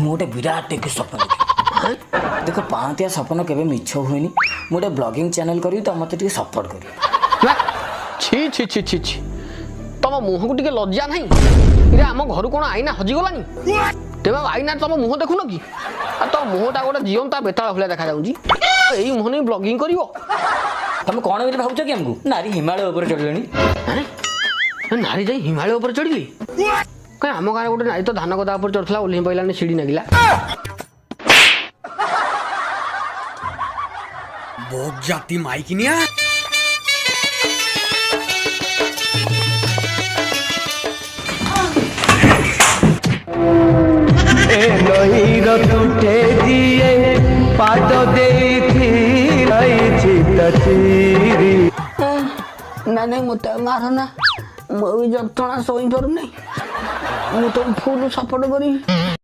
गोटे विराट एक स्वप्न देखी देख पाँतिया सपन केवे मिछ हुए गोटे ब्लॉगिंग चैनल करी तो मत सपोर्ट कर छी छी छी छी छी तुम मुह को टिके लज्जा नहीं आम घर कौन आईना हजिगलानी तेज आईना तुम मुह देखुन कि तुम मुहटा गोटे जीवंता बेताल भाया देखा यही मुह नहीं ब्लॉगिंग कर तुम कौन बोली भावुच कि आमको नारी हिमालय ऊपर चढ़ी नारी जाई हिमालय ऊपर चढ़ी कहीं आम गाँव गोटे नारी तो धान गदा ऊपर चढ़ा ओह्ल पाइलानी सीढ़ी नागिला बोक जाती माइकिनिया नईर तुठे दिए पाद नहीं मत मारना मुझे जंत्रणा सही पार नहीं मुझे फुल सपोर्ट करी